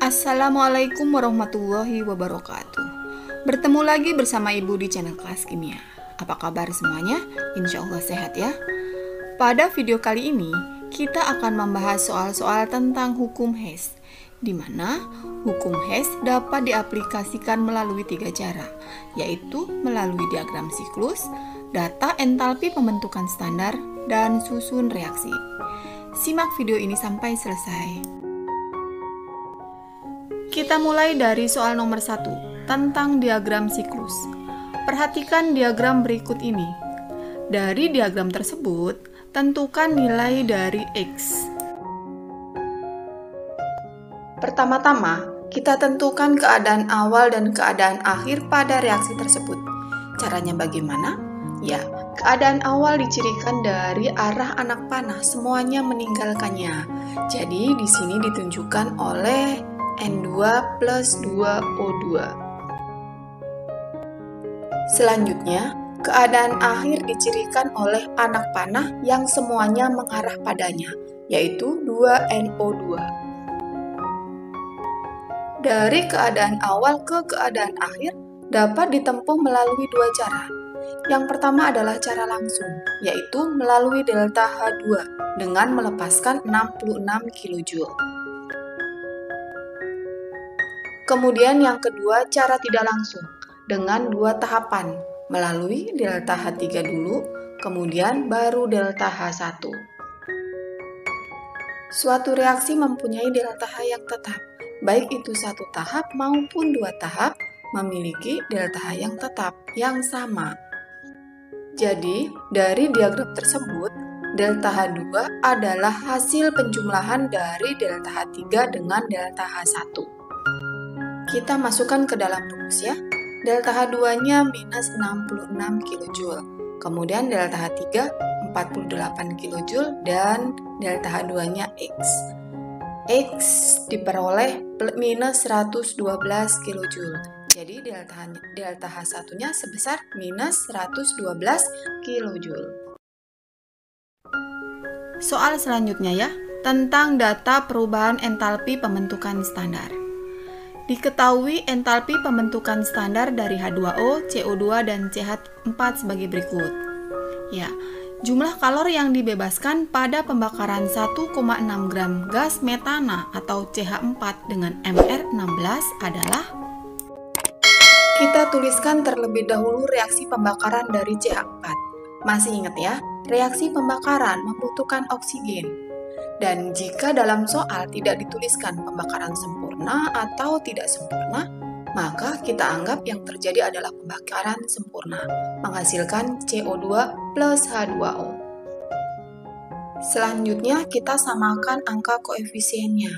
Assalamualaikum warahmatullahi wabarakatuh. Bertemu lagi bersama Ibu di channel Kelas Kimia. Apa kabar semuanya? Insya Allah sehat ya. Pada video kali ini, kita akan membahas soal-soal tentang hukum Hess, di mana hukum Hess dapat diaplikasikan melalui 3 cara, yaitu melalui diagram siklus, data entalpi pembentukan standar, dan susun reaksi. Simak video ini sampai selesai. Kita mulai dari soal nomor 1 tentang diagram siklus. Perhatikan diagram berikut ini. Dari diagram tersebut, tentukan nilai dari X. Pertama-tama, kita tentukan keadaan awal dan keadaan akhir pada reaksi tersebut. Caranya bagaimana? Ya, keadaan awal dicirikan dari arah anak panah semuanya meninggalkannya. Jadi, di sini ditunjukkan oleh N2 plus 2O2. Selanjutnya, keadaan akhir dicirikan oleh anak panah yang semuanya mengarah padanya, yaitu 2NO2. Dari keadaan awal ke keadaan akhir dapat ditempuh melalui 2 cara. Yang pertama adalah cara langsung, yaitu melalui delta H2 dengan melepaskan 66 kJ. Kemudian yang kedua, cara tidak langsung, dengan 2 tahapan, melalui delta H3 dulu, kemudian baru delta H1. Suatu reaksi mempunyai delta H yang tetap, baik itu 1 tahap maupun 2 tahap, memiliki delta H yang tetap, yang sama. Jadi, dari diagram tersebut, delta H2 adalah hasil penjumlahan dari delta H3 dengan delta H1. Kita masukkan ke dalam rumus ya. Delta H2-nya minus 66 kJ. Kemudian delta H3 48 kJ dan delta H2-nya X. X diperoleh minus 112 kJ. Jadi delta H1-nya sebesar minus 112 kJ. Soal selanjutnya ya, tentang data perubahan entalpi pembentukan standar. Diketahui entalpi pembentukan standar dari H2O, CO2, dan CH4 sebagai berikut. Ya, jumlah kalori yang dibebaskan pada pembakaran 1,6 gram gas metana atau CH4 dengan MR16 adalah. Kita tuliskan terlebih dahulu reaksi pembakaran dari CH4. Masih ingat ya, reaksi pembakaran membutuhkan oksigen. Dan jika dalam soal tidak dituliskan pembakaran sempurna atau tidak sempurna, maka kita anggap yang terjadi adalah pembakaran sempurna, menghasilkan CO2 plus H2O. Selanjutnya kita samakan angka koefisiennya.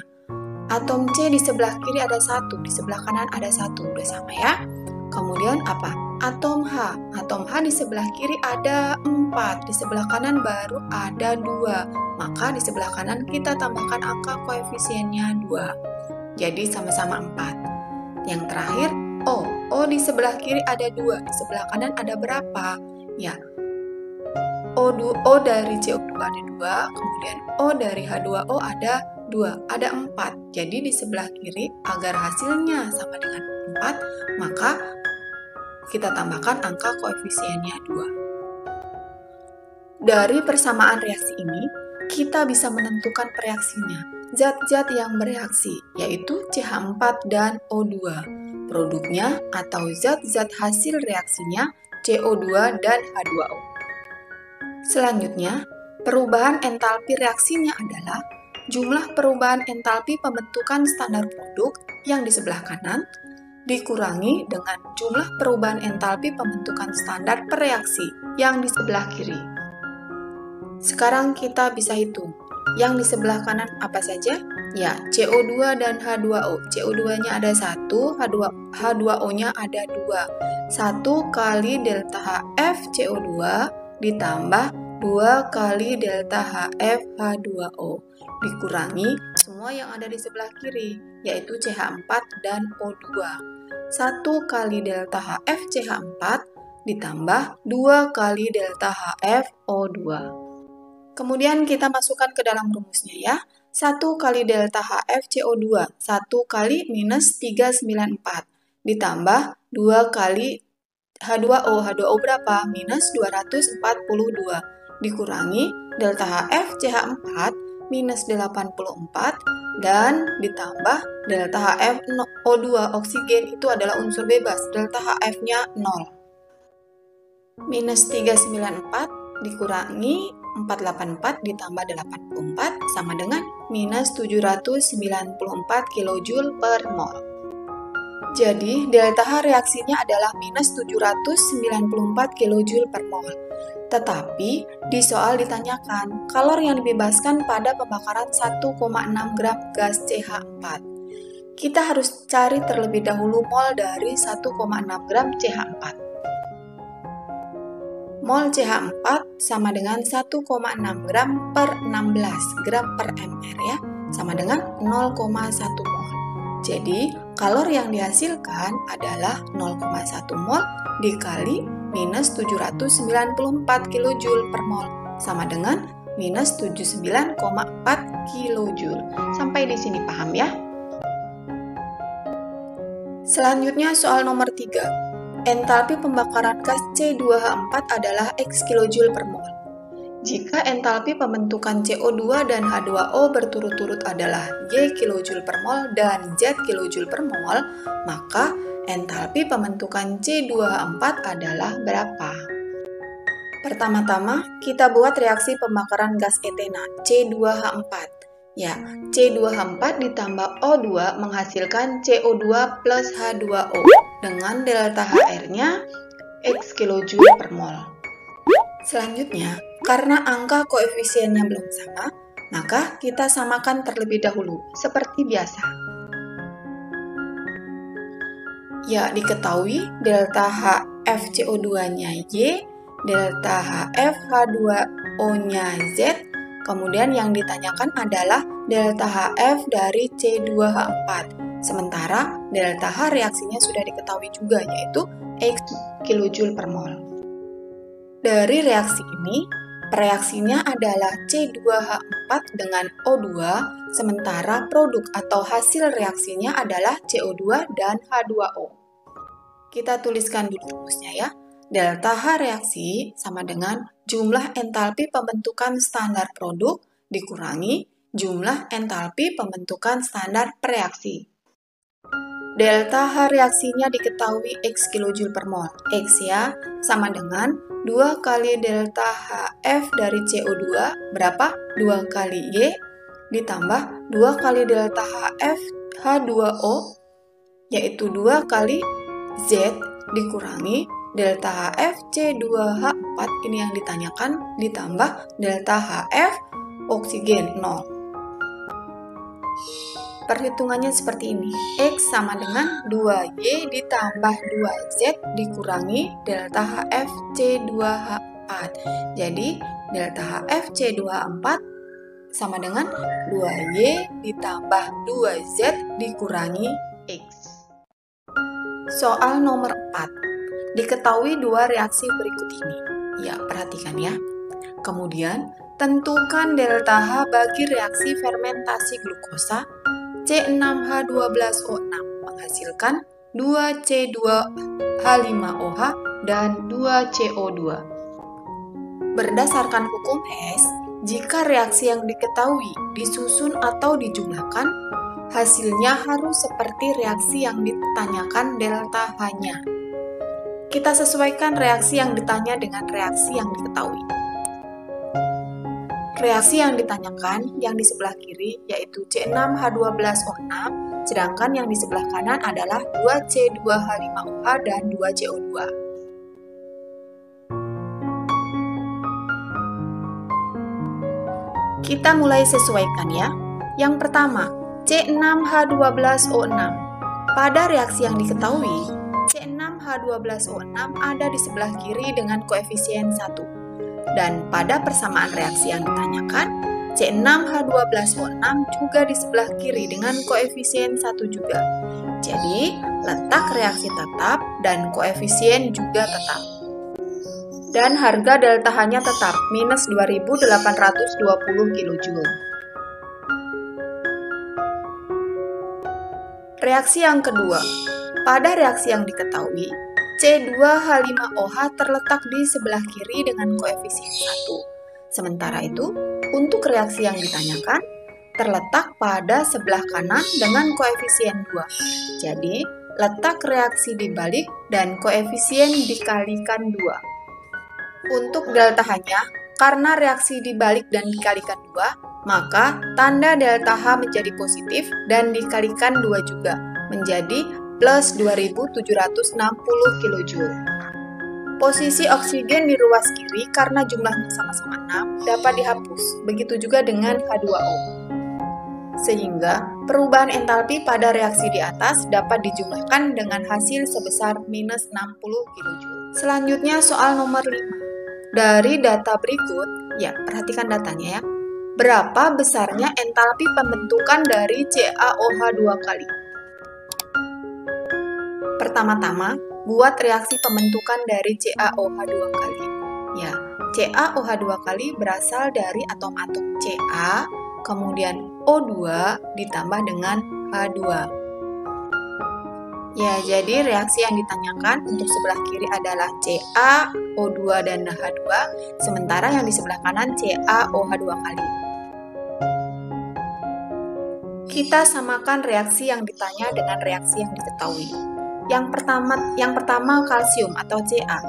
Atom C di sebelah kiri ada 1, di sebelah kanan ada 1, udah sama ya. Kemudian apa? Atom H. Atom H di sebelah kiri ada 4, di sebelah kanan baru ada 2. Maka di sebelah kanan kita tambahkan angka koefisiennya 2. Jadi sama-sama 4. Yang terakhir, O. O di sebelah kiri ada 2, di sebelah kanan ada berapa? Ya, O dari CO2 ada 2, kemudian O dari H2O ada 2, ada 4. Jadi di sebelah kiri agar hasilnya sama dengan 4, maka kita tambahkan angka koefisiennya 2. Dari persamaan reaksi ini, kita bisa menentukan pereaksinya, zat-zat yang bereaksi, yaitu CH4 dan O2. Produknya atau zat-zat hasil reaksinya CO2 dan H2O. Selanjutnya, perubahan entalpi reaksinya adalah jumlah perubahan entalpi pembentukan standar produk yang di sebelah kanan dikurangi dengan jumlah perubahan entalpi pembentukan standar per reaksi yang di sebelah kiri. Sekarang kita bisa hitung. Yang di sebelah kanan apa saja? Ya, CO2 dan H2O. CO2-nya ada 1, H2O-nya ada 2. 1 kali delta HF CO2 ditambah 2 kali delta HF H2O. Dikurangi semua yang ada di sebelah kiri, yaitu CH4 dan O2. 1 kali delta HF CH4 ditambah 2 kali delta HF O2. Kemudian kita masukkan ke dalam rumusnya ya. 1 kali delta HF CO2, 1 kali minus 394, ditambah 2 kali H2O. H2O berapa? Minus 242, dikurangi delta HF CH4 minus 84, dan ditambah delta HF O2, oksigen itu adalah unsur bebas, delta HF-nya 0. Minus 394 dikurangi 484 ditambah 84 sama dengan minus 794 kJ per mol. Jadi, delta H reaksinya adalah minus 794 kJ per mol. Tetapi, di soal ditanyakan, kalor yang dibebaskan pada pembakaran 1,6 gram gas CH4. Kita harus cari terlebih dahulu mol dari 1,6 gram CH4. Mol CH4 sama dengan 1,6 gram per 16 gram per mR ya, sama dengan 0,1 mol. Jadi, kalor yang dihasilkan adalah 0,1 mol dikali minus 794 kJ per mol, sama dengan minus 79,4 kJ. Sampai di sini paham ya? Selanjutnya soal nomor 3. Entalpi pembakaran gas C2H4 adalah X kJ per mol. Jika entalpi pembentukan CO2 dan H2O berturut-turut adalah Y kJ per mol dan Z kJ per mol, maka entalpi pembentukan C2H4 adalah berapa? Pertama-tama, kita buat reaksi pembakaran gas etena C2H4. Ya, C2H4 ditambah O2 menghasilkan CO2 plus H2O dengan delta HR-nya X kJ per mol. Selanjutnya, karena angka koefisiennya belum sama, maka kita samakan terlebih dahulu, seperti biasa. Ya, diketahui delta HF CO2-nya Y, delta HF H2O-nya Z, kemudian yang ditanyakan adalah delta HF dari C2H4. Sementara delta H reaksinya sudah diketahui juga, yaitu X kJ per mol. Dari reaksi ini, reaksinya adalah C2H4 dengan O2, sementara produk atau hasil reaksinya adalah CO2 dan H2O. Kita tuliskan dulu rumusnya ya. Delta H reaksi sama dengan jumlah entalpi pembentukan standar produk dikurangi jumlah entalpi pembentukan standar reaksi. Delta H reaksinya diketahui X kJ per mol. X ya, sama dengan 2 kali delta HF dari CO2, berapa? 2 kali Y, ditambah 2 kali delta HF H2O, yaitu 2 kali Z, dikurangi delta HF C2H4, ini yang ditanyakan, ditambah delta HF oksigen 0. Perhitungannya seperti ini, X sama dengan 2Y ditambah 2Z dikurangi delta HF C2H4. Jadi, delta HF C2H4 sama dengan 2Y ditambah 2Z dikurangi X. Soal nomor 4. Diketahui dua reaksi berikut ini. Ya, perhatikan ya. Kemudian, tentukan delta H bagi reaksi fermentasi glukosa C6H12O6 menghasilkan 2C2H5OH dan 2CO2. Berdasarkan hukum Hess, jika reaksi yang diketahui disusun atau dijumlahkan, hasilnya harus seperti reaksi yang ditanyakan delta H-nya. Kita sesuaikan reaksi yang ditanya dengan reaksi yang diketahui. Reaksi yang ditanyakan yang di sebelah kiri yaitu C6H12O6, sedangkan yang di sebelah kanan adalah 2C2H5OH dan 2CO2. Kita mulai sesuaikan ya. Yang pertama, C6H12O6. Pada reaksi yang diketahui, C6H12O6 ada di sebelah kiri dengan koefisien 1. Dan pada persamaan reaksi yang ditanyakan, C6H12O6 juga di sebelah kiri dengan koefisien 1 juga. Jadi, letak reaksi tetap dan koefisien juga tetap. Dan harga delta H-nya tetap, minus 2820 kJ. Reaksi yang kedua, pada reaksi yang diketahui, C2H5OH terletak di sebelah kiri dengan koefisien 1. Sementara itu, untuk reaksi yang ditanyakan, terletak pada sebelah kanan dengan koefisien 2. Jadi, letak reaksi dibalik dan koefisien dikalikan 2. Untuk delta H-nya, karena reaksi dibalik dan dikalikan 2, maka tanda delta H menjadi positif dan dikalikan 2 juga, menjadi plus 2760 kJ. Posisi oksigen di ruas kiri karena jumlahnya sama-sama 6 dapat dihapus, begitu juga dengan H2O. Sehingga perubahan entalpi pada reaksi di atas dapat dijumlahkan dengan hasil sebesar minus 60 kJ. Selanjutnya soal nomor 5. Dari data berikut, ya perhatikan datanya ya. Berapa besarnya entalpi pembentukan dari CaOH 2 kali? Pertama-tama, buat reaksi pembentukan dari CaOH 2 kali. Ya, CaOH 2 kali berasal dari atom-atom Ca, kemudian O2 ditambah dengan H2. Ya, jadi reaksi yang ditanyakan untuk sebelah kiri adalah Ca, O2, dan H2, sementara yang di sebelah kanan CaOH 2 kali. Kita samakan reaksi yang ditanya dengan reaksi yang diketahui. Yang pertama kalsium atau Ca.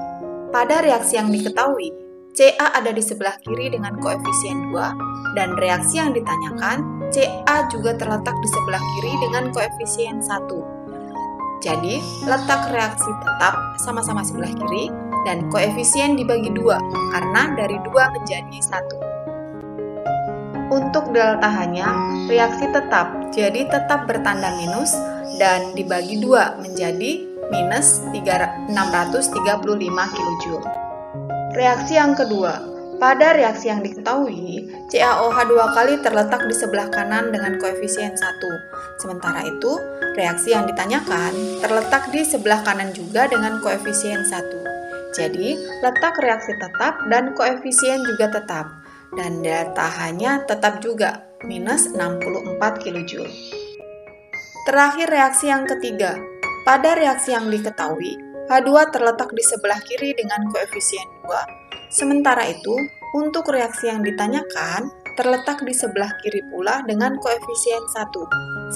Pada reaksi yang diketahui, Ca ada di sebelah kiri dengan koefisien 2, dan reaksi yang ditanyakan, Ca juga terletak di sebelah kiri dengan koefisien 1. Jadi, letak reaksi tetap sama-sama sebelah kiri, dan koefisien dibagi 2, karena dari 2 menjadi 1. Untuk delta H-nya, reaksi tetap, jadi tetap bertanda minus, dan dibagi 2 menjadi minus 635 kJ. Reaksi yang kedua, pada reaksi yang diketahui, CaOH 2 kali terletak di sebelah kanan dengan koefisien 1. Sementara itu, reaksi yang ditanyakan terletak di sebelah kanan juga dengan koefisien 1. Jadi, letak reaksi tetap dan koefisien juga tetap. Dan delta H-nya tetap juga, minus 64 kJ. Terakhir reaksi yang ketiga, pada reaksi yang diketahui, H2 terletak di sebelah kiri dengan koefisien 2, sementara itu, untuk reaksi yang ditanyakan, terletak di sebelah kiri pula dengan koefisien 1,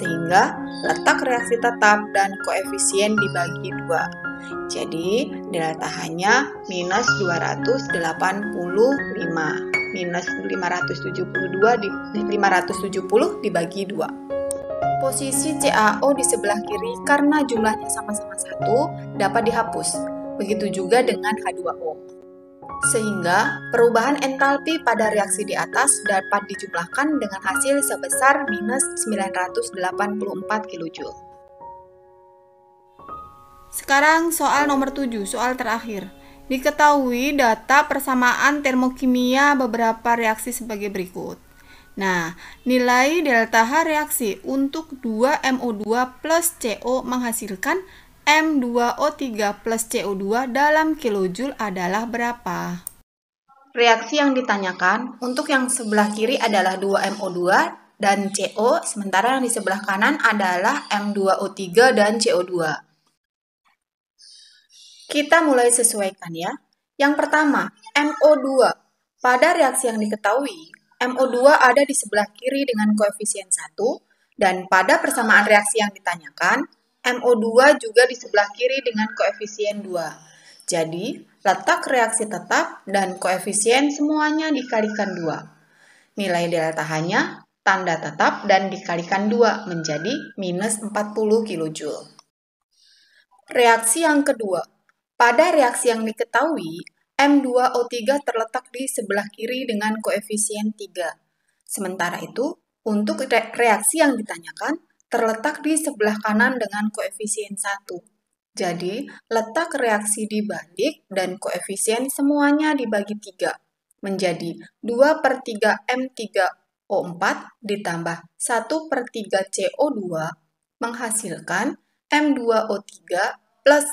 sehingga letak reaksi tetap dan koefisien dibagi 2. Jadi, delta H-nya minus 285, minus 570 dibagi 2. Posisi CaO di sebelah kiri karena jumlahnya sama-sama 1 dapat dihapus, begitu juga dengan H2O. Sehingga perubahan entalpi pada reaksi di atas dapat dijumlahkan dengan hasil sebesar minus 984 kJ. Sekarang soal nomor 7, soal terakhir. Diketahui data persamaan termokimia beberapa reaksi sebagai berikut. Nah, nilai delta H reaksi untuk 2MO2 plus CO menghasilkan M2O3 plus CO2 dalam kilojoule adalah berapa? Reaksi yang ditanyakan untuk yang sebelah kiri adalah 2MO2 dan CO, sementara yang di sebelah kanan adalah M2O3 dan CO2. Kita mulai sesuaikan ya. Yang pertama, MO2. Pada reaksi yang diketahui, MO2 ada di sebelah kiri dengan koefisien 1, dan pada persamaan reaksi yang ditanyakan, MO2 juga di sebelah kiri dengan koefisien 2. Jadi, letak reaksi tetap dan koefisien semuanya dikalikan 2. Nilai delta H-nya, tanda tetap dan dikalikan 2 menjadi minus 40 kJ. Reaksi yang kedua. Pada reaksi yang diketahui, M2O3 terletak di sebelah kiri dengan koefisien 3. Sementara itu, untuk reaksi yang ditanyakan, terletak di sebelah kanan dengan koefisien 1. Jadi, letak reaksi dibalik dan koefisien semuanya dibagi 3, menjadi 2/3 M3O4 ditambah 1/3 CO2 menghasilkan M2O3 plus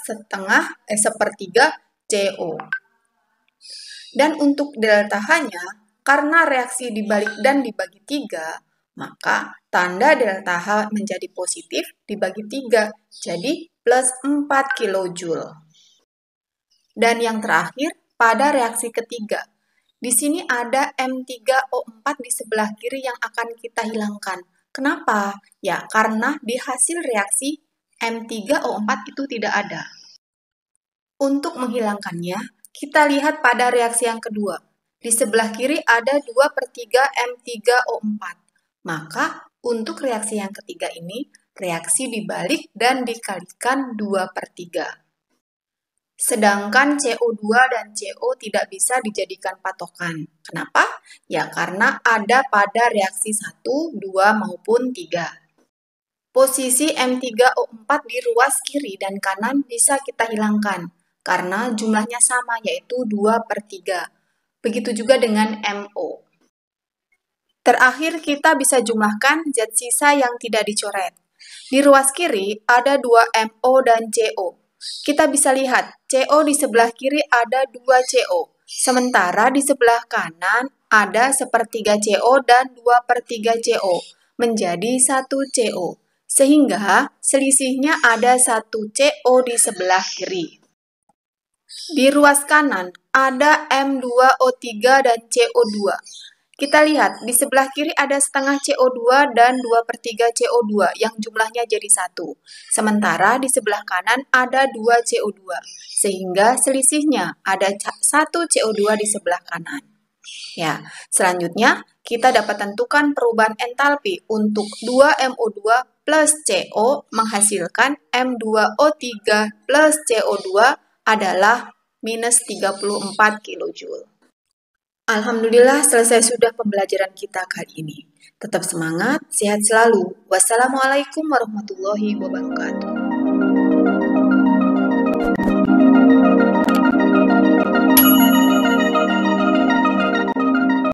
sepertiga CO. Dan untuk delta H-nya, karena reaksi dibalik dan dibagi 3, Maka tanda delta H menjadi positif dibagi 3, jadi plus 4 kilojoule. Dan yang terakhir, pada reaksi ketiga, di sini ada M3O4 di sebelah kiri yang akan kita hilangkan. Kenapa? Ya, karena di hasil reaksi M3O4 itu tidak ada. Untuk menghilangkannya, kita lihat pada reaksi yang kedua. Di sebelah kiri ada 2/3 M3O4. Maka, untuk reaksi yang ketiga ini, reaksi dibalik dan dikalikan 2/3. Sedangkan CO2 dan CO tidak bisa dijadikan patokan. Kenapa? Ya, karena ada pada reaksi 1, 2, maupun 3. Posisi M3O4 di ruas kiri dan kanan bisa kita hilangkan, karena jumlahnya sama, yaitu 2/3. Begitu juga dengan MO. Terakhir, kita bisa jumlahkan zat sisa yang tidak dicoret. Di ruas kiri ada 2 MO dan CO. Kita bisa lihat, CO di sebelah kiri ada 2 CO, sementara di sebelah kanan ada 1/3 CO dan 2/3 CO, menjadi 1 CO. Sehingga selisihnya ada 1 CO di sebelah kiri. Di ruas kanan ada M2O3 dan CO2. Kita lihat, di sebelah kiri ada setengah CO2 dan 2/3 CO2 yang jumlahnya jadi 1. Sementara di sebelah kanan ada 2 CO2, sehingga selisihnya ada 1 CO2 di sebelah kanan. Ya, selanjutnya kita dapat tentukan perubahan entalpi untuk 2MO2 plus CO menghasilkan M2O3 plus CO2 adalah minus 34 kilojoule. Alhamdulillah selesai sudah pembelajaran kita kali ini. Tetap semangat, sehat selalu. Wassalamualaikum warahmatullahi wabarakatuh.